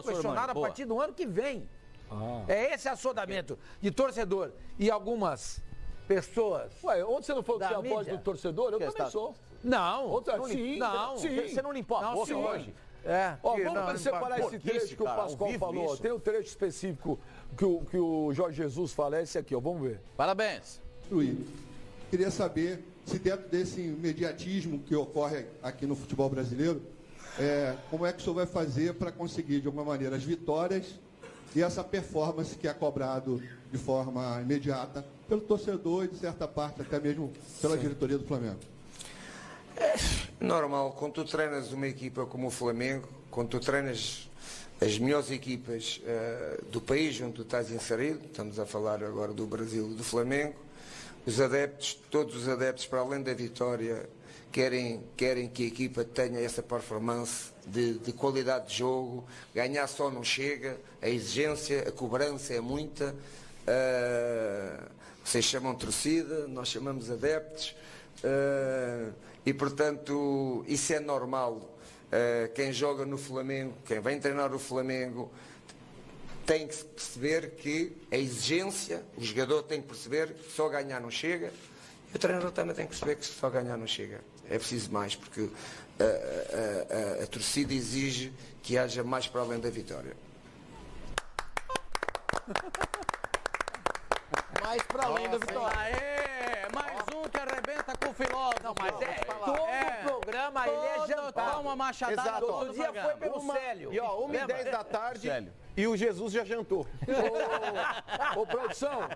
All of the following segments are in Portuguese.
questionado a partir do ano que vem. É esse assodamento de torcedor e algumas pessoas. Ué, ontem você não falou que tinha a voz do torcedor? Eu também sou. Não. Sim. Você não limpou a boca hoje? Vamos separar esse trecho que o Pascoal falou. Isso. Tem um trecho específico que o Jorge Jesus fala, é esse aqui, ó. Vamos ver. Parabéns. Queria saber se dentro desse imediatismo que ocorre aqui no futebol brasileiro, como é que o senhor vai fazer para conseguir, de alguma maneira, as vitórias e essa performance que é cobrado de forma imediata pelo torcedor e, de certa parte, até mesmo pela diretoria do Flamengo? É normal, quando tu treinas uma equipa como o Flamengo, quando tu treinas as melhores equipas do país onde tu estás inserido, estamos a falar agora do Brasil e do Flamengo, os adeptos, todos os adeptos, para além da vitória, querem que a equipa tenha essa performance de qualidade de jogo. Ganhar só não chega, a exigência, a cobrança é muita. Vocês chamam torcida, nós chamamos adeptos. E, portanto, isso é normal. Quem joga no Flamengo, quem vem treinar o Flamengo, tem que perceber que a exigência, o jogador tem que perceber que só ganhar não chega, e o treinador também tem que perceber que só ganhar não chega. É preciso mais, porque a torcida exige que haja mais para além da vitória. Mais para além da vitória. Mais um que arrebenta com o filósofo. Não, mas todo programa ele é jantar. Uma machadada. Outro dia foi pelo Célio. E ó, 1h10 da tarde e o Jesus já jantou. Produção.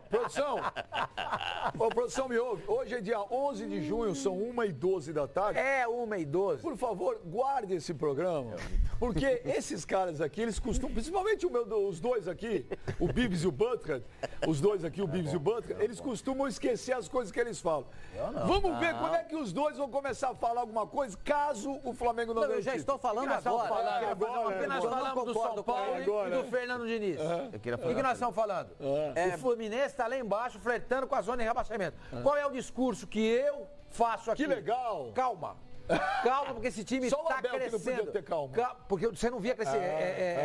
Produção, me ouve. Hoje é dia 11 de junho, são 1h12 da tarde. 1h12. Por favor, guarde esse programa, porque esses caras aqui, eles costumam, principalmente os dois aqui, o Bibs e o Butker, os dois aqui, o Bibs e o Butker, eles costumam esquecer as coisas que eles falam. Vamos ver quando é que os dois vão começar a falar alguma coisa, caso o Flamengo não Eu já estou falando agora. Apenas falamos do São Paulo e do Fernando Diniz. O que nós estamos falando? O Fluminense está lá embaixo, flertando com a zona de rebaixamento. Qual é o discurso que eu faço aqui? Que legal! Calma, porque esse time está crescendo. Não podia ter calma. Porque você não via crescer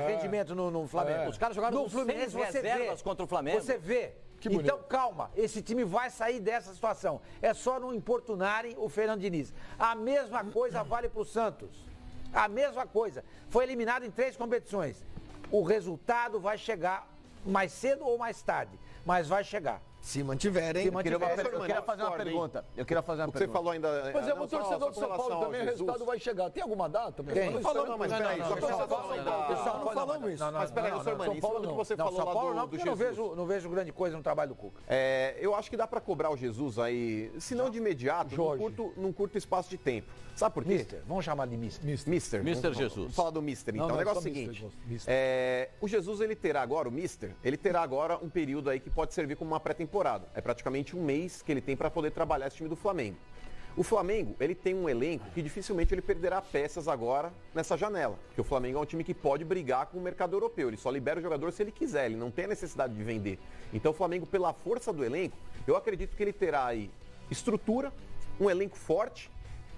rendimento no Flamengo. Os caras jogaram no Fluminense, você reservas contra o Flamengo. Você vê. Então, calma, esse time vai sair dessa situação. É só não importunarem o Fernando Diniz. A mesma coisa vale para o Santos. A mesma coisa. Foi eliminado em 3 competições. O resultado vai chegar mais cedo ou mais tarde, mas vai chegar. Se mantiverem. Eu queria fazer uma pergunta. Você falou ainda. Por exemplo, o torcedor do São Paulo também, o resultado vai chegar. Tem alguma data? Tem. Não, mas peraí. Não falamos isso. Mas peraí, Sr. Mani, em cima do que você falou lá do Jesus. Não vejo grande coisa no trabalho do Cuca. Eu acho que dá pra cobrar o Jesus aí, se não de imediato, num curto espaço de tempo. Sabe por quê? Mister, vamos chamar de Mister. Mister Jesus. Vamos falar do Mister, então. O negócio é o seguinte, o Jesus, ele terá agora um período aí que pode servir como uma pré-temporada. É praticamente um mês que ele tem para poder trabalhar esse time do Flamengo. O Flamengo, ele tem um elenco que dificilmente ele perderá peças agora nessa janela. Porque o Flamengo é um time que pode brigar com o mercado europeu. Ele só libera o jogador se ele quiser, ele não tem a necessidade de vender. Então o Flamengo, pela força do elenco, eu acredito que ele terá aí estrutura, um elenco forte,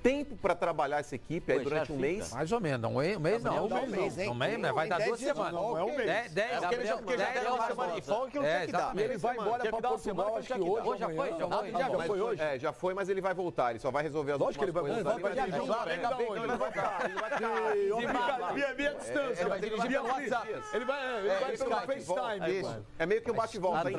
tempo para trabalhar essa equipe aí durante um mês. Mais ou menos, um mês não. Um mês, né? Vai dar 2 semanas. Não é um mês. 10 de folga que não tinha que dar. E ele vai embora para Portugal, acho que hoje. Já foi hoje? Já foi, mas ele vai voltar. Ele só vai resolver as últimas coisas. Lógico que ele vai voltar. Ele vai via distância. Ele vai dirigir pelo WhatsApp. Ele vai pelo FaceTime. É meio que um bate-volta.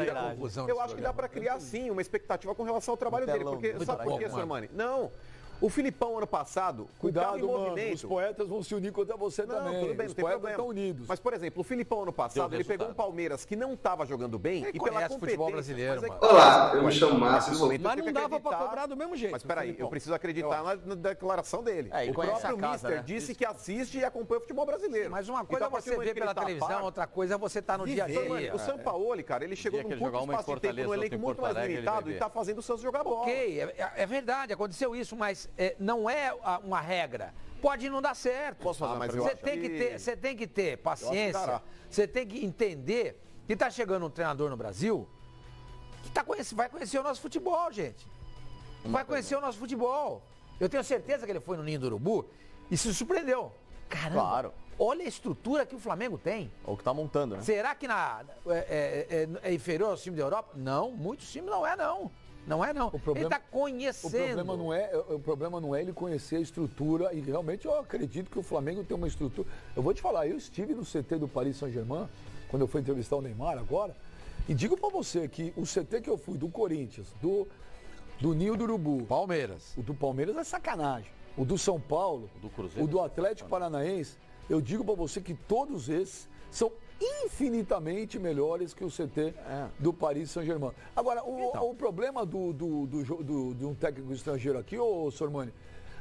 Eu acho que dá para criar, sim, uma expectativa com relação ao trabalho dele. Sabe por quê, Sr. Mani? Não. O Filipão, ano passado, cuidado, mano, os poetas vão se unir contra você também. Tudo bem, os poetas estão unidos. Mas, por exemplo, o Filipão, ano passado, ele pegou um Palmeiras que não estava jogando bem e pela futebol brasileiro, mano. Olá, eu me chamo Márcio. Mas não dava para cobrar do mesmo jeito. Mas peraí, eu preciso acreditar na declaração dele. O próprio Mister disse que assiste e acompanha o futebol brasileiro. Mas uma coisa é você ver pela televisão, outra coisa é você estar no dia a dia. O Sampaoli, cara, ele chegou num curto espaço de tempo, num elenco muito mais limitado e está fazendo o Santos jogar bola. Ok, é verdade, aconteceu isso, mas não é uma regra. Pode não dar certo. Posso fazer uma Você tem que ter paciência. Você tem que entender que está chegando um treinador no Brasil que vai conhecer o nosso futebol, gente. Vai conhecer o nosso futebol. Eu tenho certeza que ele foi no Ninho do Urubu e se surpreendeu. Caramba, Olha a estrutura que o Flamengo tem. Ou que tá montando, né? Será que é inferior aos times da Europa? Não, muitos times não é, não. Não é, não. Ele está conhecendo. O problema não é ele conhecer a estrutura, e realmente eu acredito que o Flamengo tem uma estrutura. Eu vou te falar, eu estive no CT do Paris Saint-Germain, quando eu fui entrevistar o Neymar agora, e digo pra você que o CT que eu fui do Corinthians, do Ninho do Urubu, Palmeiras. O do Palmeiras é sacanagem. O do São Paulo, O do Cruzeiro. o do Atlético Paranaense, eu digo pra você que todos esses são infinitamente melhores que o CT do Paris Saint-Germain. Agora, o problema de um técnico estrangeiro aqui, ô Sormani,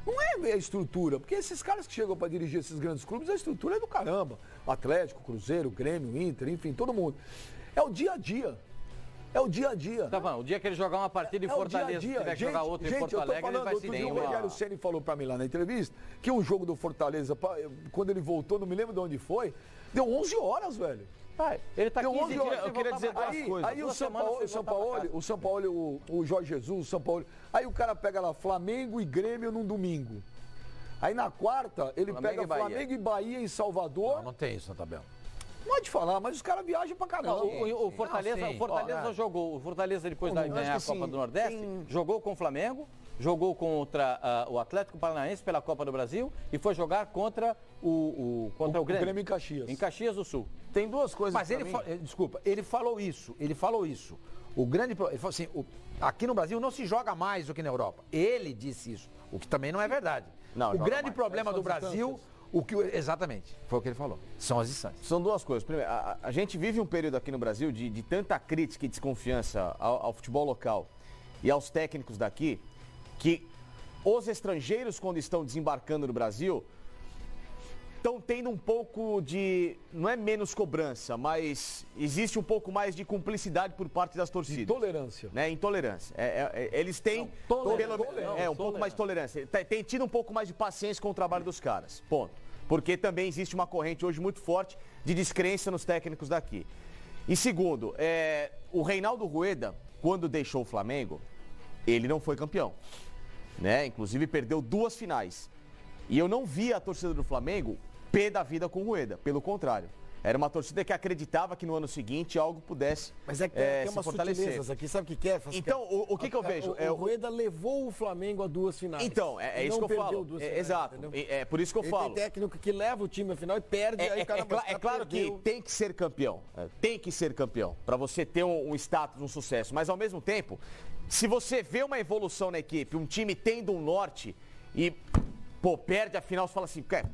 não é a estrutura, porque esses caras que chegam para dirigir esses grandes clubes, a estrutura é do caramba. Atlético, Cruzeiro, Grêmio, Inter, enfim, todo mundo. É o dia a dia. É o dia a dia. Tá bom, o dia que ele jogar uma partida em Fortaleza, se tiver que jogar outra em Porto Alegre, ele vai se O Rogério Ceni falou pra mim lá na entrevista que um jogo do Fortaleza, quando ele voltou, não me lembro de onde foi, deu 11 horas, velho. Ele tá 15 dias. Eu queria dizer duas coisas. Aí o São Paulo, o Jorge Jesus, o São Paulo. Aí o cara pega lá Flamengo e Grêmio num domingo. Aí na quarta, ele pega Flamengo e Bahia em Salvador. Não tem isso na tabela. Pode falar, mas os caras viajam pra caramba. O Fortaleza jogou. O Fortaleza, depois da ganhar a Copa do Nordeste, jogou com o Flamengo, jogou contra o Atlético Paranaense pela Copa do Brasil e foi jogar contra o Grêmio. O Grêmio em Caxias. Em Caxias do Sul. Tem duas coisas. Mas ele falou isso. O grande problema, ele falou assim, aqui no Brasil não se joga mais do que na Europa. Ele disse isso, o que também não é verdade. O grande problema do Brasil... Exatamente, foi o que ele falou. São as distâncias. São duas coisas. Primeiro, a gente vive um período aqui no Brasil de tanta crítica e desconfiança ao futebol local e aos técnicos daqui, que os estrangeiros, quando estão desembarcando no Brasil, estão tendo um pouco de, não é menos cobrança, mas existe um pouco mais de cumplicidade por parte das torcidas. Intolerância. Né? Intolerância. Eles têm um pouco mais de tolerância. Tem tido um pouco mais de paciência com o trabalho dos caras. Ponto. Porque também existe uma corrente hoje muito forte de descrença nos técnicos daqui. E segundo, o Reinaldo Rueda, quando deixou o Flamengo, ele não foi campeão. Né? Inclusive perdeu 2 finais. E eu não via a torcida do Flamengo pé da vida com o Rueda, pelo contrário. Era uma torcida que acreditava que no ano seguinte algo pudesse Mas tem umas sutilezas aqui, sabe o que é? Então, o que eu vejo? O Rueda levou o Flamengo a 2 finais. Então, é isso que eu falo. Exato, é por isso que eu falo. Tem técnico que leva o time à final e perde. É claro que tem que ser campeão. Tem que ser campeão, para você ter um status, um sucesso. Mas ao mesmo tempo, se você vê uma evolução na equipe, um time tendo um norte e, perde a final, você fala assim, pé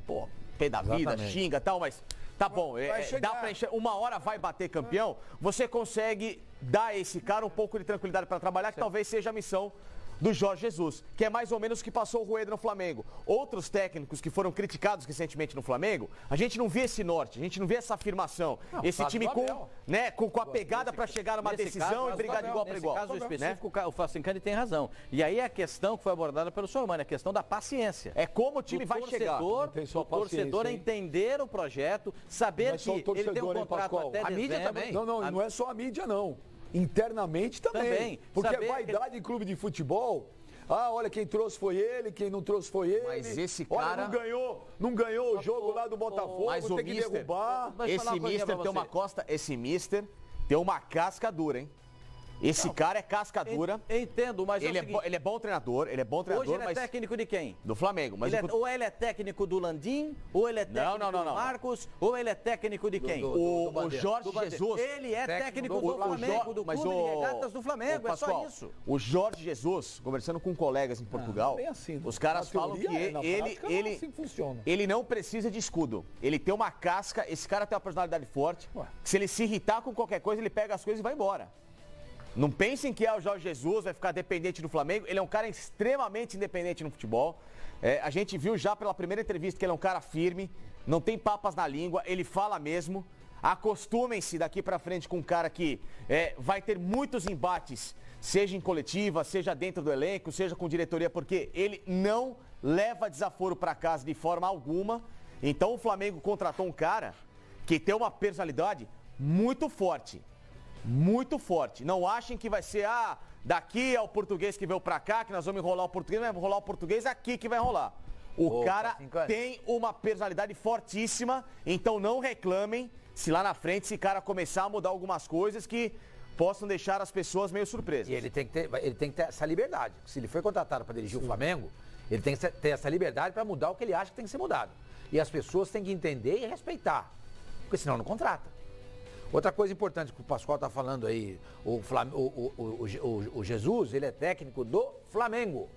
da vida, xinga e tal, mas tá bom, dá pra encher, uma hora vai bater campeão, você consegue dar a esse cara um pouco de tranquilidade para trabalhar, que talvez seja a missão do Jorge Jesus, que é mais ou menos o que passou o Rueda no Flamengo. Outros técnicos que foram criticados recentemente no Flamengo, a gente não vê esse norte, a gente não vê essa afirmação. Esse time com a pegada para chegar numa decisão e brigar de igual para igual. Nesse caso específico, o Facincani tem razão. E aí a questão que foi abordada pelo senhor Mano, a questão da paciência. É como o time vai chegar. O torcedor entender o projeto, saber que ele tem um contrato até dezembro. A mídia também. Não é só a mídia, não. Internamente também. Porque vaidade em clube de futebol. Olha, quem trouxe foi ele, quem não trouxe foi ele. Mas esse cara... Olha, não ganhou o jogo lá do Botafogo, mas tem que derrubar. Esse mister tem uma casca dura, hein? Esse cara é casca dura. Entendo, mas ele é bom treinador, Hoje ele é técnico de quem? Do Flamengo. Mas ou ele é técnico do Landim, ou ele é técnico do Marcos, ou ele é técnico de quem? O Jorge Jesus. Ele é técnico do Flamengo, do Clube de Regatas do Flamengo, é só isso. O Jorge Jesus, conversando com colegas em Portugal, os caras falam que ele não precisa de escudo. Ele tem uma casca, esse cara tem uma personalidade forte. Se ele se irritar com qualquer coisa, ele pega as coisas e vai embora. Não pensem que o Jorge Jesus vai ficar dependente do Flamengo. Ele é um cara extremamente independente no futebol. A gente viu já pela primeira entrevista que ele é um cara firme, não tem papas na língua, ele fala mesmo. Acostumem-se daqui pra frente com um cara que vai ter muitos embates, seja em coletiva, seja dentro do elenco, seja com diretoria, porque ele não leva desaforo pra casa de forma alguma. Então o Flamengo contratou um cara que tem uma personalidade muito forte. Muito forte. Não achem que vai ser, daqui é o português que veio pra cá, que nós vamos enrolar o português, vai rolar o português aqui que vai rolar. O cara tem uma personalidade fortíssima, então não reclamem se lá na frente esse cara começar a mudar algumas coisas que possam deixar as pessoas meio surpresas. E ele tem que ter essa liberdade. Se ele foi contratado para dirigir o Flamengo, ele tem que ter essa liberdade para mudar o que ele acha que tem que ser mudado. E as pessoas têm que entender e respeitar, porque senão não contrata. Outra coisa importante que o Pascoal está falando aí, o Jesus, ele é técnico do Flamengo.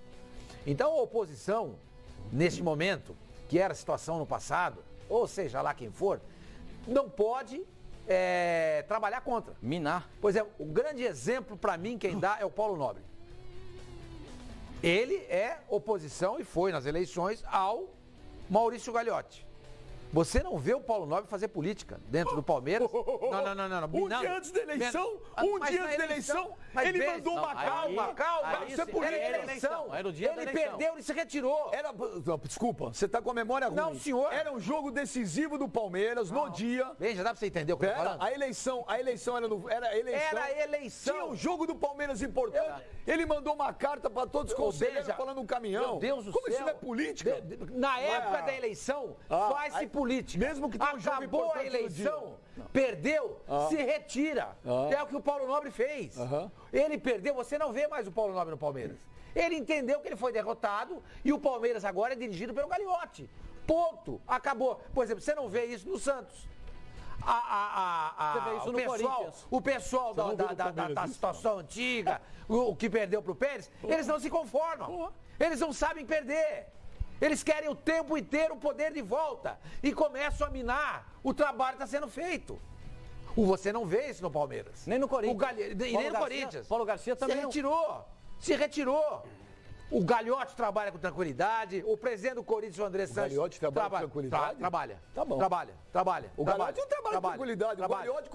Então a oposição, neste momento, que era a situação no passado, ou seja lá quem for, não pode trabalhar contra. Minar. Pois é, o grande exemplo para mim quem dá é o Paulo Nobre. Ele é oposição e foi nas eleições ao Maurício Gagliotti. Você não vê o Paulo Nobre fazer política dentro do Palmeiras? Não. Um dia antes da eleição, ele mandou uma calma. Isso é política. Era o dia da ele eleição. perdeu, ele se retirou. Desculpa, você tá com a memória ruim. Não, senhor. Era um jogo decisivo do Palmeiras no dia. Bem, já dá pra você entender o que eu tô falando? A eleição era eleição. Tinha um jogo do Palmeiras importante. Ele mandou uma carta para todos os conselheiros falando um caminhão. Meu Deus do Como céu. isso não é política? Na época da eleição, faz-se política. Mesmo que tenha um jogo acabou a eleição, perdeu, se retira. É o que o Paulo Nobre fez. Ele perdeu, você não vê mais o Paulo Nobre no Palmeiras. Ele entendeu que ele foi derrotado e o Palmeiras agora é dirigido pelo Gagliotti. Ponto. Acabou. Por exemplo, você não vê isso no Santos. O pessoal da situação antiga, o que perdeu pro Pérez, eles não se conformam. Eles não sabem perder. Eles querem o tempo inteiro o poder de volta e começam a minar o trabalho que está sendo feito. Você não vê isso no Palmeiras. Nem no Corinthians. Nem no Corinthians. Paulo Garcia também se retirou. O Gagliotti trabalha com tranquilidade. O presidente do Corinthians, o André Santos. O Gagliotti trabalha com tranquilidade? Trabalha. Tá bom. Trabalha. O Gagliotti não trabalha com tranquilidade. O Gagliotti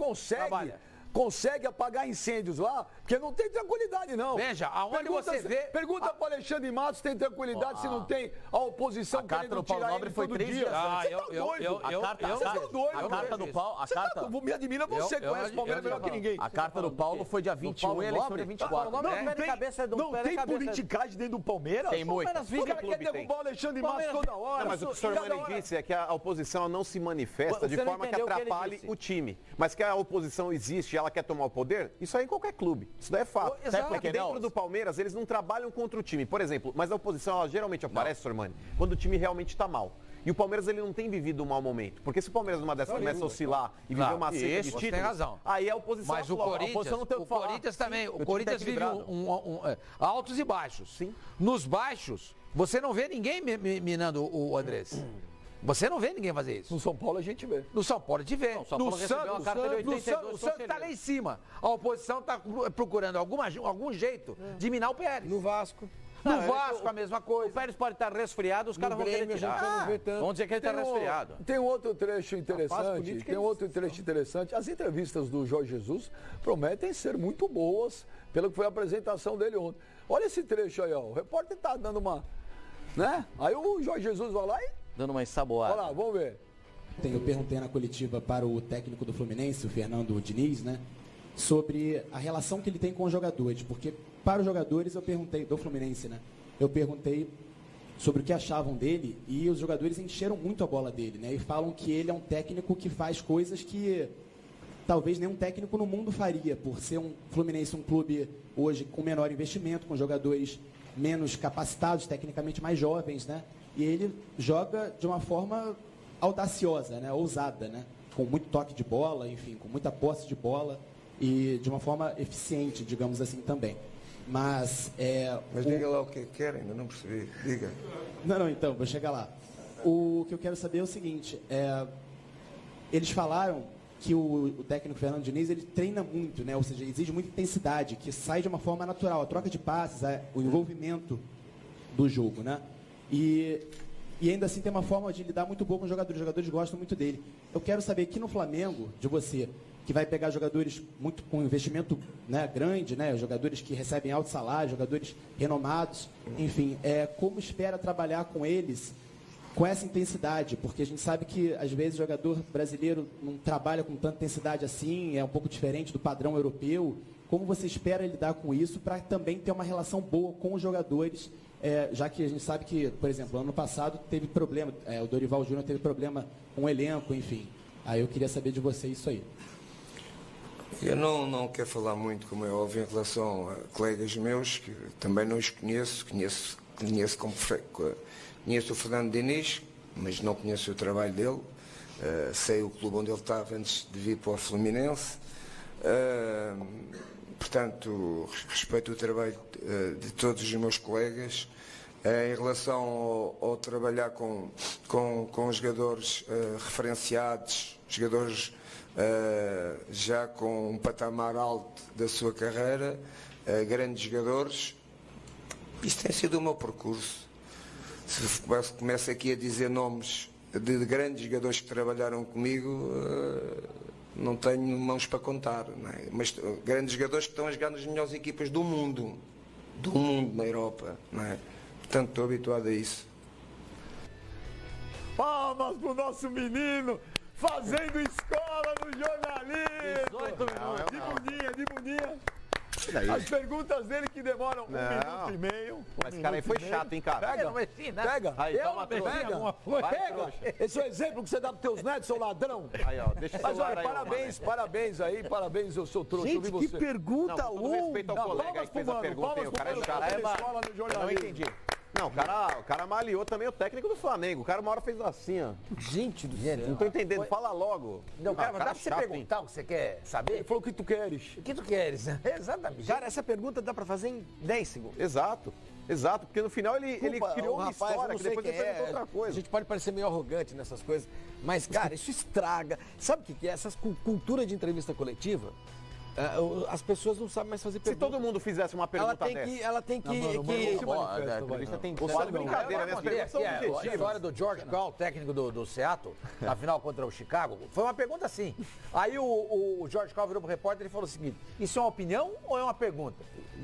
consegue apagar incêndios lá, porque não tem tranquilidade, não. Veja, aonde você vê... Pergunta para o Alexandre Matos se tem tranquilidade, se não tem a oposição querendo tirar ele todo dia. A carta do Paulo... Me admira você, conhece o Palmeiras melhor que ninguém. A carta do Paulo foi dia 21 e a eleição dia 24. Não tem politicagem dentro do Palmeiras? Tem muito. O cara quer derrubar o Alexandre Matos toda hora. Mas o que o senhor Mani disse é que a oposição não se manifesta de forma que atrapalhe o time. Mas que a oposição existe, ela quer tomar o poder, isso aí em qualquer clube. Isso daí é fato. Porque dentro do Palmeiras, eles não trabalham contra o time. Por exemplo, mas a oposição, ela geralmente aparece, Sormani, quando o time realmente está mal. E o Palmeiras, ele não tem vivido um mau momento. Porque se o Palmeiras numa dessas começa a oscilar e viver uma seca de títulos, tem razão. Aí a oposição... Mas o Corinthians também, o Corinthians vive altos e baixos. Sim. Nos baixos, você não vê ninguém minando o Andrés. Você não vê ninguém fazer isso. No São Paulo a gente vê. No São Paulo a gente vê. No Santos o Santos está lá em cima. A oposição está procurando algum jeito de minar o Pérez. No Vasco. No Vasco a mesma coisa. O Pérez pode estar resfriado, os caras vão querer tirar. Vão dizer que ele está resfriado. Tem outro trecho interessante. As entrevistas do Jorge Jesus prometem ser muito boas, pelo que foi a apresentação dele ontem. Olha esse trecho aí, ó. O repórter está dando uma... né? Aí o Jorge Jesus vai lá e... dando uma ensaboada. Olha lá, vamos ver. Eu perguntei na coletiva para o técnico do Fluminense, o Fernando Diniz, né? Sobre a relação que ele tem com os jogadores. Porque para os jogadores eu perguntei, do Fluminense, né? Eu perguntei sobre o que achavam dele e os jogadores encheram muito a bola dele, né? E falam que ele é um técnico que faz coisas que talvez nenhum técnico no mundo faria, por ser um Fluminense um clube hoje com menor investimento, com jogadores menos capacitados, tecnicamente mais jovens, né? E ele joga de uma forma audaciosa, né? Ousada, né? Com muito toque de bola, enfim, com muita posse de bola e de uma forma eficiente, digamos assim, também. Mas diga lá o que querem, ainda não percebi. Diga. Não, então, vou chegar lá. O que eu quero saber é o seguinte, eles falaram que o técnico Fernando Diniz, ele treina muito, né? Ou seja, exige muita intensidade, que sai de uma forma natural, a troca de passes, o envolvimento do jogo, né? E ainda assim tem uma forma de lidar muito boa com os jogadores gostam muito dele. Eu quero saber aqui no Flamengo, de você, que vai pegar jogadores muito com investimento, né, grande, né? Jogadores que recebem alto salário, jogadores renomados, enfim, como espera trabalhar com eles com essa intensidade, porque a gente sabe que às vezes o jogador brasileiro não trabalha com tanta intensidade assim, é um pouco diferente do padrão europeu. Como você espera lidar com isso para também ter uma relação boa com os jogadores já que a gente sabe que, por exemplo, ano passado teve problema, o Dorival Júnior teve problema com o elenco, enfim. Aí eu queria saber de você isso aí. Eu não quero falar muito, como é óbvio, em relação a colegas meus, que também não os conheço. Conheço o Fernando Diniz, mas não conheço o trabalho dele. Sei o clube onde ele estava antes de vir para o Fluminense. Portanto, respeito o trabalho de todos os meus colegas. Em relação ao trabalhar com jogadores referenciados, jogadores já com um patamar alto da sua carreira, grandes jogadores, isto tem sido o meu percurso. Se começo aqui a dizer nomes de grandes jogadores que trabalharam comigo, não tenho mãos para contar, não é? Mas grandes jogadores que estão a jogar nas melhores equipas do mundo na Europa, não é? Portanto, estou habituado a isso. Palmas pro nosso menino fazendo escola no jornalismo. 18 minutos. De bundinha. As perguntas dele que demoram 1 minuto e meio. Mas cara, aí foi chato, hein, cara? Pega. Aí, toma, pega. Esse é o exemplo que você dá pros teus netos, seu ladrão. Aí, ó, deixa o celular aí. Parabéns, eu sou trouxa. Gente, que pergunta! Com todo respeito ao colega aí que fez a pergunta, o cara é chato. Não entendi. Não, o cara maliou também o técnico do Flamengo. O cara uma hora fez assim, ó. Gente do céu. Não tô entendendo, fala logo. Não, cara, dá pra você perguntar o que você quer saber? Ele falou o que tu queres. O que tu queres? Exatamente. Cara, essa pergunta dá pra fazer em 10 segundos. Exato, porque no final ele criou uma história que depois ele perguntou outra coisa. A gente pode parecer meio arrogante nessas coisas, mas, cara, isso estraga. Sabe o que é? Essa cultura de entrevista coletiva, as pessoas não sabem mais fazer perguntas. Se todo mundo fizesse uma pergunta dessa. Ela tem que... A entrevista tem que ser brincadeira, né? As perguntas são objetivas. A história do George Karl, técnico do Seattle, na final contra o Chicago, foi uma pergunta assim. Aí o George Karl virou pro repórter e falou o seguinte: isso é uma opinião ou é uma pergunta?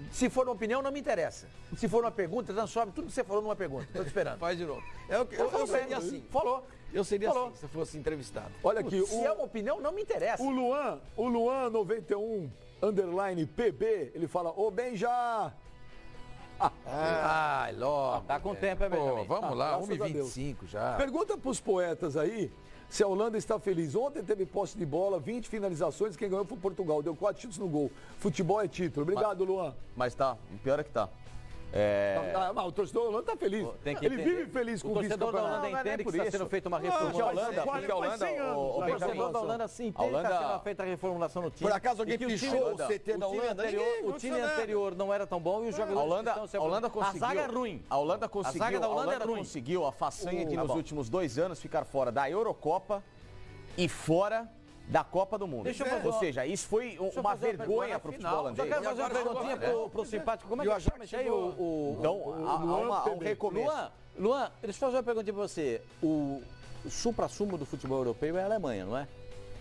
Se for uma opinião, não me interessa. Se for uma pergunta, transforme tudo que você falou numa pergunta. Tô te esperando. Faz de novo. Eu seria assim. Falou. Eu seria assim, se eu fosse entrevistado. Olha aqui, se é uma opinião, não me interessa. O Luan 91 _PB, ele fala: ô Benja! Ai, logo. Tá com tempo, é Benjamin? Vamos lá, 1h25 já. Pergunta pros poetas aí se a Holanda está feliz. Ontem teve posse de bola, 20 finalizações, quem ganhou foi Portugal, deu 4 títulos no gol. Futebol é título. Obrigado, Luan. Mas tá, o pior é que tá. O torcedor da Holanda tá feliz. Ele vive feliz com o torcedor da Holanda entende que está sendo feita uma reformulação. Porque a Holanda, o torcedor da Holanda sim entende que está sendo feita a reformulação no time. Por acaso alguém pichou o CT da Holanda? O time anterior não era tão bom e os jogadores a Holanda conseguiu. A zaga é ruim. A Holanda conseguiu. A zaga da Holanda era ruim. Conseguiu a façanha de nos últimos 2 anos ficar fora da Eurocopa e fora da Copa do Mundo. Ou seja, isso foi uma vergonha para o futebol holandês. Só quero fazer uma perguntinha pro simpático. Como é que chama isso aí? Então, há um recomeço. Luan, deixa eu fazer uma perguntinha para você. O supra-sumo do futebol europeu é a Alemanha, não é?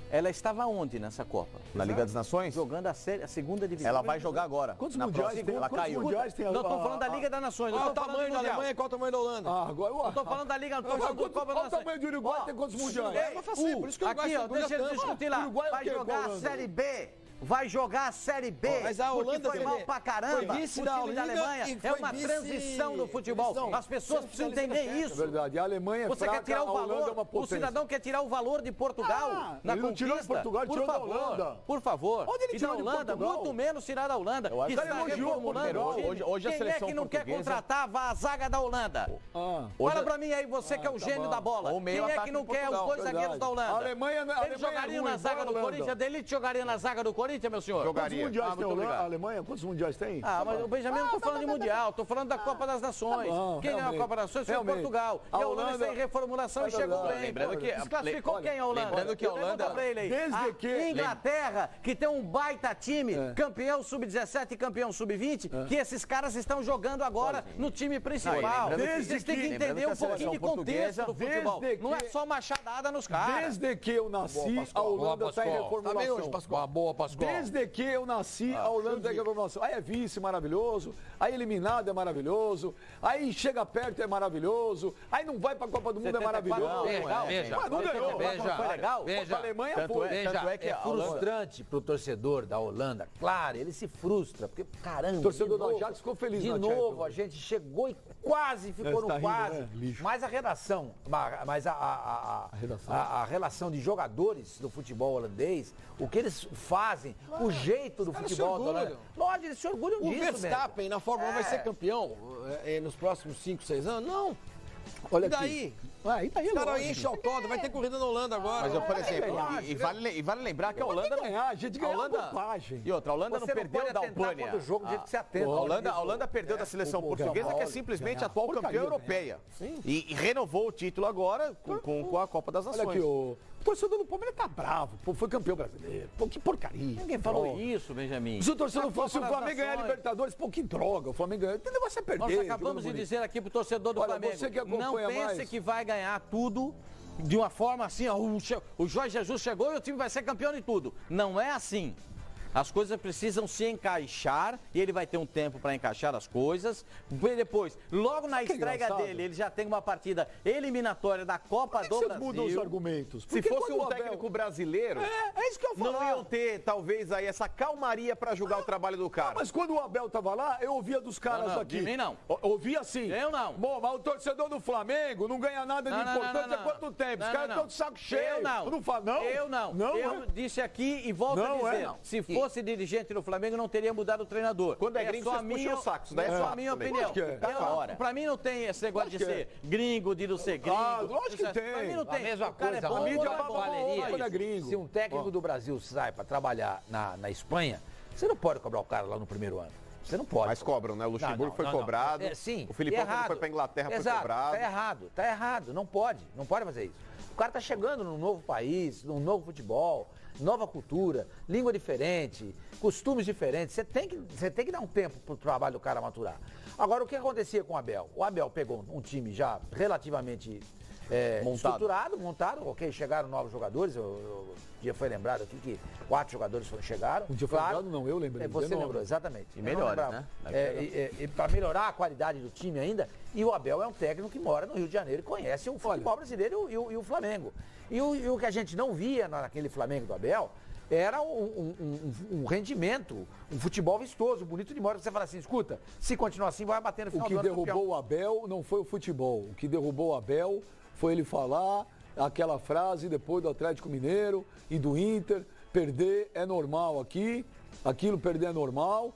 Ela estava onde nessa Copa? Na Liga das Nações? Jogando a segunda divisão. Ela vai jogar agora. Quantos mundiais tem? Ela caiu. Não, estou falando da Liga das Nações. Qual o tamanho da Alemanha e qual o tamanho da Holanda? Não estou falando da Liga, não estou falando do Copa das Nações. Qual o tamanho do Uruguai tem quantos mundiais? Por isso que o Uruguai aqui, ó, deixa eu discutir lá. Vai jogar a Série B. Vai jogar a Série B. Mas a Holanda foi mal pra caramba. Foi vice o da time da Alemanha é uma transição do futebol. As pessoas precisam entender isso. É verdade. A Alemanha é Você fraca, quer tirar o valor, a Holanda é uma potência. o cidadão quer tirar o valor de Portugal na ele não conquista. Tirou de Portugal, tirou da Holanda. Por favor. Onde ele e tirou da de Holanda, Portugal? muito menos tirar da Holanda. Eu acho que que está ele elogiou reformulando o time. Hoje a Quem seleção é que não quer portuguesa- contratar a zaga da Holanda? Fala pra mim aí, você que é o gênio da bola. Ou meio Quem é ataque que não de quer os Portugal. dois zagueiros da Holanda? A Alemanha Eles jogariam na zaga do Corinthians? Delite jogaria na zaga do Corinthians, meu senhor? Quantos mundiais tem a Alemanha? Quantos mundiais tem? Mas o Benjamin não tô falando de Mundial, tô falando da Copa das Nações. Quem ganhou a Copa das Nações foi Portugal. E a Holanda está em reformulação e chegou bem. Lembrando que- Desclassificou quem a Holanda? lembrando que a Holanda- Pergunta pra ele aí. Desde A que- Inglaterra, que tem um baita time, campeão sub-17 e campeão sub-20, que esses caras estão jogando agora no time principal. Vocês têm que entender um pouquinho de contexto do futebol. Não é só machadada nos caras. Desde que eu nasci, a Holanda está em reformulação. Boa, Pascoal. Desde que eu nasci, a Holanda está em reformulação. Aí é vice, maravilhoso. Aí eliminado é maravilhoso. Aí chega perto é maravilhoso. Aí não vai pra Copa do Mundo é maravilhoso. Veja, Mas não ganhou. Foi legal? A Alemanha Tanto foi. é- Veja, tanto é que é a Holanda- frustrante pro torcedor da Holanda. Claro, ele se frustra, porque, caramba, O torcedor de novo, do Ajax ficou feliz de na novo, Champions. a gente chegou e quase ficou no tá rindo, quase. né? Lixo. Mas a redação, a relação de jogadores do futebol holandês, o que eles fazem, o jeito do futebol holandês. Lógico, eles se orgulham O disso, Verstappen na Fórmula 1 vai ser campeão nos próximos 5, 6 anos? Não. Olha E daí? Aí tá aí, Os caras lógico. enchem o autódromo, vai ter corrida na Holanda agora. Mas, por exemplo, e vale lembrar que a Holanda... A gente ganhou a bobagem. E outra, a Holanda não perdeu da Albânia. Do jogo do jeito que você atenta. A Holanda perdeu da seleção portuguesa, que é simplesmente a atual campeã europeia. E renovou o título agora com a Copa das Nações. Olha aqui, o torcedor do Palmeiras tá bravo. Pô, foi campeão brasileiro. Pô, que porcaria. Ninguém falou isso, Benjamin. Se o torcedor fosse o Flamengo ganhar a Libertadores, pô, que droga. O Flamengo ganhou. Tem negócio a perder. Nós acabamos de dizer aqui pro torcedor do Flamengo. Você que acompanha não pense mais. que vai ganhar tudo de uma forma assim, ó, o Jorge Jesus chegou e o time vai ser campeão de tudo. Não é assim. As coisas precisam se encaixar e ele vai ter um tempo para encaixar as coisas. E depois, logo na estreia dele, ele já tem uma partida eliminatória da Copa do Brasil. Mudam os argumentos. Se fosse um técnico brasileiro, é isso que eu falo. não iam ter, talvez, aí essa calmaria para julgar o trabalho do cara. Mas quando o Abel tava lá, eu ouvia dos caras aqui. De mim não. Ouvia assim. Eu não. Bom, mas o torcedor do Flamengo não ganha nada de importante há quanto tempo? Os caras estão de saco cheio. Eu não. Eu não falo, não? Eu não. Não, eu disse aqui e volto a dizer. Se fosse dirigente do Flamengo, não teria mudado o treinador. Quando é gringo, só vocês puxam o saco. Isso daí é só a minha opinião. Pra mim não tem esse negócio de ser gringo, de não ser gringo. Lógico que tem. Pra mim não tem. A mesma coisa, a mídia é gringo. Se um técnico do Brasil sai para trabalhar na Espanha, você não pode cobrar o cara lá no primeiro ano. Você não pode. Mas cobram, né? O Luxemburgo foi cobrado. Sim. O Filipão, quando foi pra Inglaterra, foi cobrado. Tá errado. Não pode fazer isso. O cara tá chegando num novo país, num novo futebol, nova cultura, língua diferente, costumes diferentes. Você tem que dar um tempo pro trabalho do cara maturar. Agora, o que acontecia com o Abel? O Abel pegou um time já relativamente estruturado, montado, ok, chegaram novos jogadores, o dia foi lembrado aqui que 4 jogadores chegaram. Um dia foi lembrado, não, eu lembrei. Você lembrou, exatamente. E melhores, né? Para melhorar a qualidade do time ainda, e o Abel é um técnico que mora no Rio de Janeiro e conhece o futebol brasileiro e o Flamengo. E o que a gente não via naquele Flamengo do Abel era um rendimento, um futebol vistoso, bonito de modo que você fala assim, escuta, se continuar assim vai bater no final do ano. O que derrubou o Abel não foi o futebol. O que derrubou o Abel foi ele falar aquela frase depois do Atlético Mineiro e do Inter, perder é normal aqui, aquilo perder é normal.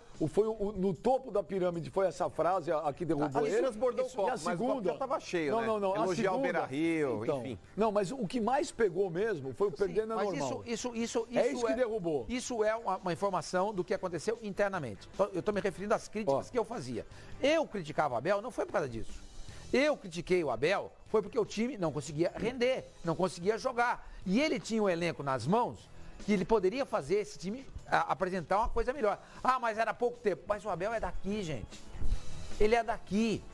No topo da pirâmide foi essa frase a que derrubou ele. Transbordou o copo, e a segunda, mas o copo já estava cheio, né? Não. Elogiar o Beira-Rio, então, enfim. Não, mas o que mais pegou mesmo foi o perder não é normal. Isso que derrubou. Isso é uma informação do que aconteceu internamente. Eu estou me referindo às críticas que eu fazia. Eu criticava o Abel, não foi por causa disso. Eu critiquei o Abel, foi porque o time não conseguia render, não conseguia jogar. E ele tinha um elenco nas mãos que ele poderia fazer esse time apresentar uma coisa melhor. Ah, mas era pouco tempo. Mas o Abel é daqui, gente. Ele é daqui.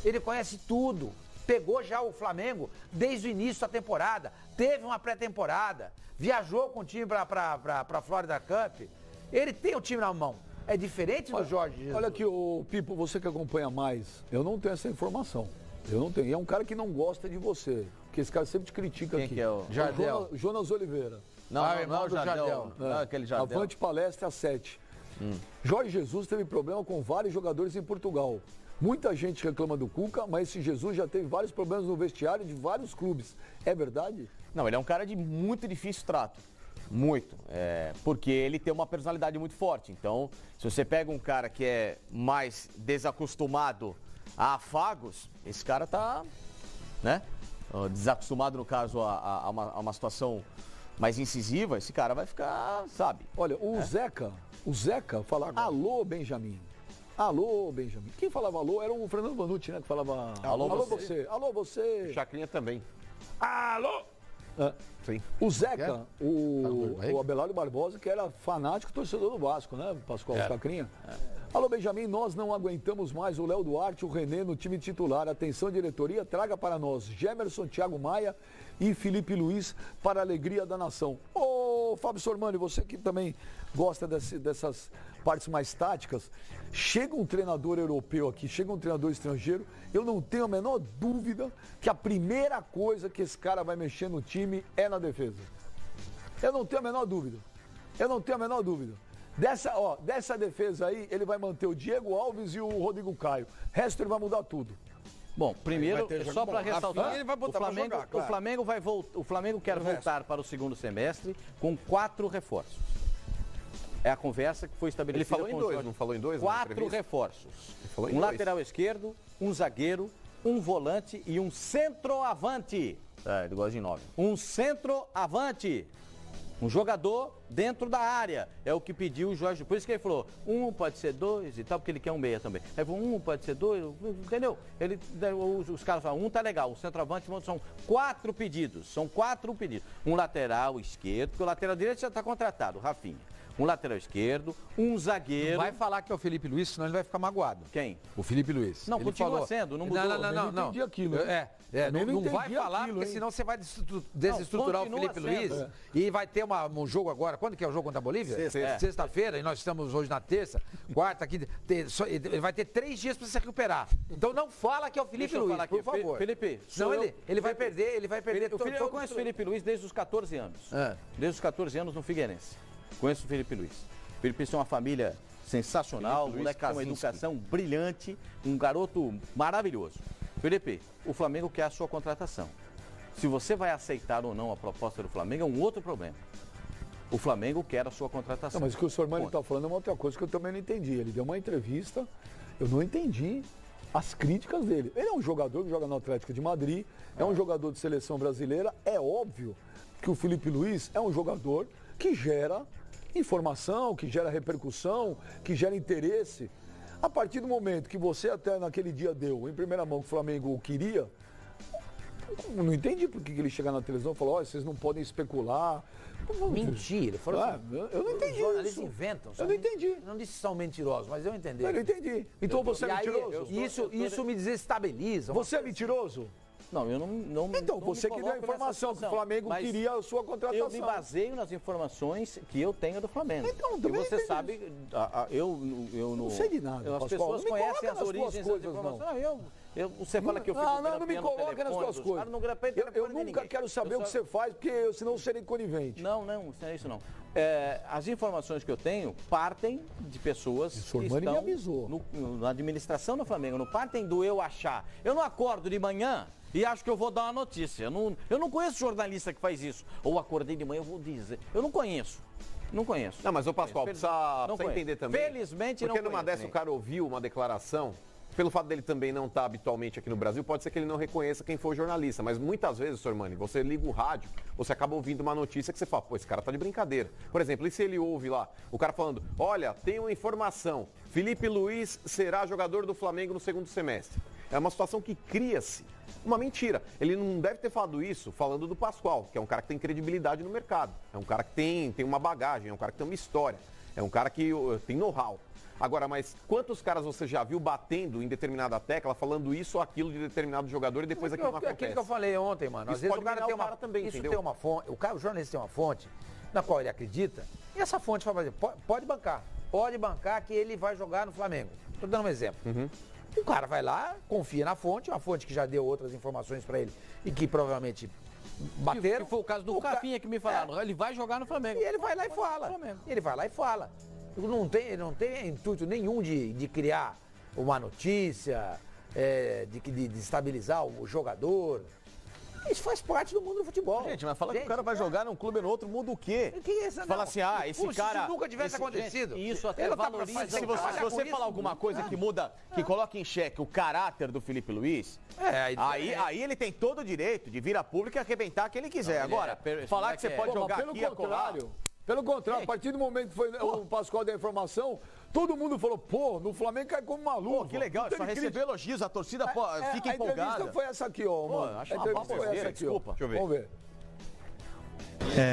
Ele conhece tudo. Pegou já o Flamengo desde o início da temporada. Teve uma pré-temporada. Viajou com o time para Florida Cup. Ele tem o time na mão. É diferente do Jorge Jesus. Olha aqui, Pipo, você que acompanha mais, eu não tenho essa informação. Eu não tenho. E é um cara que não gosta de você. Porque esse cara sempre te critica aqui. Quem que é o Jardel? Jonas Oliveira. Não é o Jardel. Não é aquele Jardel. Avante Palestra 7. Jorge Jesus teve problema com vários jogadores em Portugal. Muita gente reclama do Cuca, mas esse Jesus já teve vários problemas no vestiário de vários clubes. É verdade? Não, ele é um cara de muito difícil trato. Muito. Porque ele tem uma personalidade muito forte. Então, se você pega um cara que é mais desacostumado a afagos, esse cara tá, né? Desacostumado, no caso, a uma situação mais incisiva, esse cara vai ficar, sabe? Olha, o Zeca falava alô, Benjamin. Alô, Benjamin. Quem falava alô era o Fernando Vanucci, né? Que falava alô você. Alô, você. Chacrinha também. Alô! Sim. O Zeca, o Abelardo Barbosa, que era fanático torcedor do Vasco, né, Pascoal Chacrinha? Alô, Benjamin, nós não aguentamos mais o Léo Duarte e o René no time titular. Atenção, diretoria, traga para nós Gemerson, Thiago Maia e Felipe Luiz para a alegria da nação. Ô, Fábio Sormani, você que também gosta dessas partes mais táticas, chega um treinador europeu aqui, chega um treinador estrangeiro, eu não tenho a menor dúvida que a primeira coisa que esse cara vai mexer no time é na defesa. Eu não tenho a menor dúvida. Dessa defesa aí, ele vai manter o Diego Alves e o Rodrigo Caio. O resto ele vai mudar tudo. Bom, primeiro, só para ressaltar, ele vai botar o Flamengo quer voltar para o segundo semestre com 4 reforços. É a conversa que foi estabelecida. Ele falou em 2, não falou em 2? 4 reforços. Um lateral esquerdo, um zagueiro, um volante e um centroavante. Ele gosta de 9. Um centroavante. Um jogador dentro da área. É o que pediu o Jorge. Por isso que ele falou, pode ser 2 e tal, porque ele quer um meia também. Aí falou, pode ser 2, entendeu? Os caras falam, tá legal, o centroavante são 4 pedidos. São 4 pedidos. Um lateral esquerdo, porque o lateral direito já está contratado, Rafinha. Um lateral esquerdo, um zagueiro. Não vai falar que é o Felipe Luiz, senão ele vai ficar magoado. Quem? O Felipe Luiz. Não, ele continua sendo, não mudou. Não entendi aquilo. Não vai falar, porque senão você vai desestruturar o Felipe Luiz. E vai ter um jogo agora. Quando que é o jogo contra a Bolívia? Sexta-feira, e nós estamos hoje na terça, quarta, aqui. Ele vai ter 3 dias para se recuperar. Então não fala que é o Felipe Luiz, por favor. Felipe, senão ele vai perder, Eu conheço o Felipe Luiz desde os 14 anos. Desde os 14 anos no Figueirense. Conheço o Felipe Luiz. O Felipe Luiz é uma família sensacional, um moleque com uma educação brilhante, um garoto maravilhoso. Felipe, o Flamengo quer a sua contratação. Se você vai aceitar ou não a proposta do Flamengo é um outro problema. O Flamengo quer a sua contratação. Não, mas o que o Sormani está falando é uma outra coisa que eu também não entendi. Ele deu uma entrevista, eu não entendi as críticas dele. Ele é um jogador que joga no Atlético de Madrid, é um jogador de seleção brasileira. É óbvio que o Felipe Luiz é um jogador que gera informação, que gera repercussão, que gera interesse. A partir do momento que você até naquele dia deu em primeira mão que o Flamengo o queria, eu não entendi por que ele chega na televisão e falou, vocês não podem especular. Mentira. Eu não entendi. Os jornalistas inventam. Eu não entendi. Não disse que são mentirosos, mas eu entendi. Eu não entendi. Então você é mentiroso? Isso me desestabiliza. Você é mentiroso? Não, eu não. Então, você que deu a informação que o Flamengo queria a sua contratação. Eu me baseio nas informações que eu tenho do Flamengo. Então, e você sabe, eu não sei de nada. As pessoas conhecem as origens das informações. Você fala que eu fico não me coloca nas suas coisas. Eu nunca quero saber o que você faz, porque senão eu serei conivente. Não é isso não. As informações que eu tenho partem de pessoas que estão na administração do Flamengo, não partem do eu achar. Eu não acordo de manhã e acho que eu vou dar uma notícia. Eu não conheço jornalista que faz isso. Ou acordei de manhã, eu vou dizer. Eu não conheço. Não conheço. Não, mas o Pascoal, precisa entender também. Felizmente não. Porque numa dessa o cara ouviu uma declaração. Pelo fato dele também não estar habitualmente aqui no Brasil, pode ser que ele não reconheça quem foi o jornalista. Mas muitas vezes, Sormani, você liga o rádio, você acaba ouvindo uma notícia que você fala, esse cara tá de brincadeira. Por exemplo, e se ele ouve lá, o cara falando, olha, tem uma informação, Felipe Luiz será jogador do Flamengo no segundo semestre. É uma situação que cria-se uma mentira. Ele não deve ter falado isso falando do Pascoal, que é um cara que tem credibilidade no mercado. É um cara que tem uma bagagem, é um cara que tem uma história. É um cara que tem know-how. Agora, mas quantos caras você já viu batendo em determinada tecla, falando isso ou aquilo de determinado jogador e depois aquilo não acontece? Aquilo que eu falei ontem, mano. Às vezes o cara tem uma também, isso entendeu? Tem uma fonte, o jornalista tem uma fonte na qual ele acredita, e essa fonte vai fazer, pode bancar que ele vai jogar no Flamengo. Estou dando um exemplo. O cara vai lá, confia na fonte, uma fonte que já deu outras informações para ele e que provavelmente bateram. Que foi o caso do Rafinha que me falaram, ele vai jogar no Flamengo. E ele vai lá e fala. Não tem intuito nenhum de criar uma notícia, de estabilizar o jogador. Isso faz parte do mundo do futebol. Gente, mas fala que o cara vai jogar num clube ou no outro, muda o quê? Fala assim, esse cara... Se nunca tivesse acontecido. Isso até valoriza. Se você falar alguma coisa que muda, que coloca em xeque o caráter do Felipe Luiz, aí ele tem todo o direito de vir a público e arrebentar quem ele quiser. Agora, falar que você pode jogar aqui e acolá... Pelo contrário, a partir do momento que foi o Pascoal da informação, todo mundo falou, no Flamengo cai como maluco. Que legal, só receber elogios, a torcida fica empolgada. A entrevista foi essa aqui, mano. Acho uma baboseira, desculpa. Deixa eu ver. Vamos ver.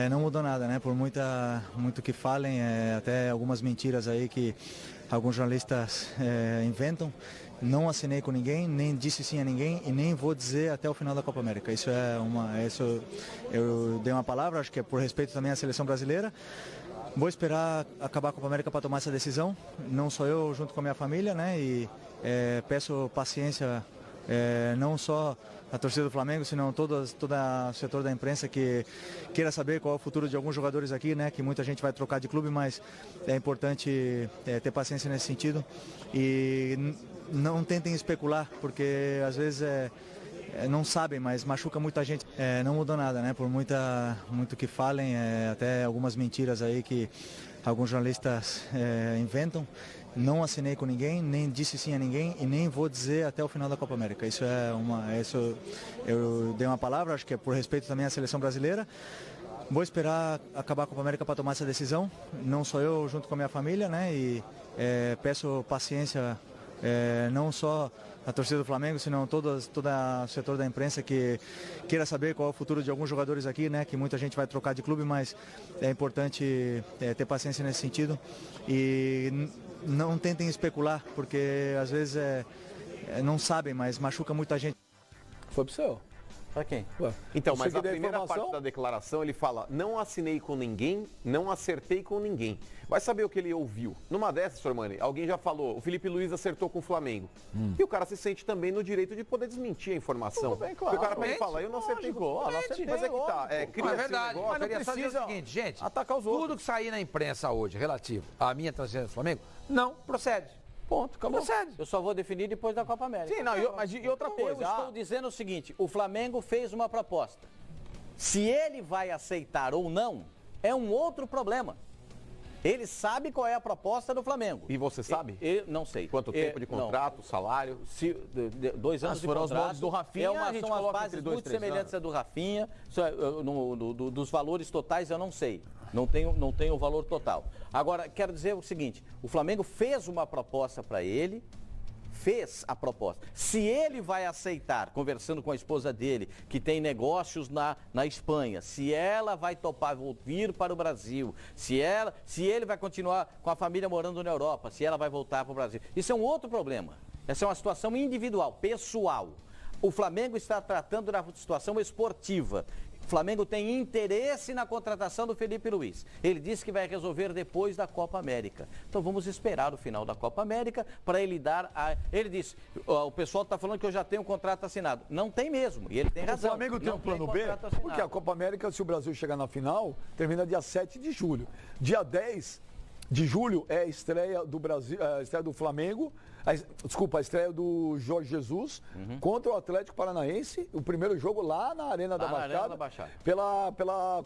Não mudou nada, né? Por muito que falem, até algumas mentiras aí que alguns jornalistas inventam. Não assinei com ninguém, nem disse sim a ninguém e nem vou dizer até o final da Copa América. Isso eu dei uma palavra, acho que é por respeito também à seleção brasileira. Vou esperar acabar a Copa América para tomar essa decisão. Não sou eu junto com a minha família, né? E peço paciência não só a torcida do Flamengo, senão todo o setor da imprensa que queira saber qual é o futuro de alguns jogadores aqui, né? Que muita gente vai trocar de clube, mas é importante ter paciência nesse sentido e não tentem especular, porque às vezes não sabem, mas machuca muita gente. Não mudou nada, né? Por muito que falem, até algumas mentiras aí que alguns jornalistas inventam. Não assinei com ninguém, nem disse sim a ninguém e nem vou dizer até o final da Copa América. Isso eu dei uma palavra, acho que é por respeito também à seleção brasileira. Vou esperar acabar a Copa América para tomar essa decisão. Não sou eu, junto com a minha família, né? E peço paciência, não só a torcida do Flamengo, senão todo o setor da imprensa que queira saber qual é o futuro de alguns jogadores aqui, né? Que muita gente vai trocar de clube, mas é importante ter paciência nesse sentido e não tentem especular, porque às vezes não sabem, mas machuca muita gente. Foi pro céu. Pra quem? Ué, então, mas a primeira parte da declaração ele fala: não assinei com ninguém, não acertei com ninguém. Vai saber o que ele ouviu. Numa dessas, Sormani, alguém já falou, o Felipe Luiz acertou com o Flamengo. E o cara se sente também no direito de poder desmentir a informação. Tudo bem, claro. Porque o cara pode falar, eu não acertei com o não acertei, mas é que tá, cria é verdade, negócio, mas não precisa o seguinte, gente, atacar os outros. Tudo que sair na imprensa hoje relativo à minha transferência do Flamengo, não procede. Ponto, acabou. Procede. Eu só vou definir depois da Copa América. Sim, não, mas e outra coisa? Eu estou dizendo o seguinte, o Flamengo fez uma proposta. Se ele vai aceitar ou não, é um outro problema. Ele sabe qual é a proposta do Flamengo. E você sabe? Eu não sei. Quanto tempo de contrato, salário? 2 anos de contrato. Do Rafinha, são as bases muito semelhantes à do Rafinha. Dos valores totais eu não sei. Não tenho o valor total. Agora, quero dizer o seguinte, o Flamengo fez uma proposta para ele, fez a proposta. Se ele vai aceitar, conversando com a esposa dele, que tem negócios na Espanha, se ela vai topar vir para o Brasil, se ele vai continuar com a família morando na Europa, se ela vai voltar para o Brasil. Isso é um outro problema. Essa é uma situação individual, pessoal. O Flamengo está tratando da situação esportiva. O Flamengo tem interesse na contratação do Felipe Luiz. Ele disse que vai resolver depois da Copa América. Então vamos esperar o final da Copa América para ele dar a... Ele disse, o pessoal está falando que eu já tenho um contrato assinado. Não tem mesmo, e ele tem razão. O Flamengo tem um plano B, porque a Copa América, se o Brasil chegar na final, termina dia 7 de julho. Dia 10 de julho é a estreia do Brasil, a estreia do Flamengo, a estreia do Jorge Jesus contra o Atlético Paranaense, o primeiro jogo lá na Arena da Baixada, pela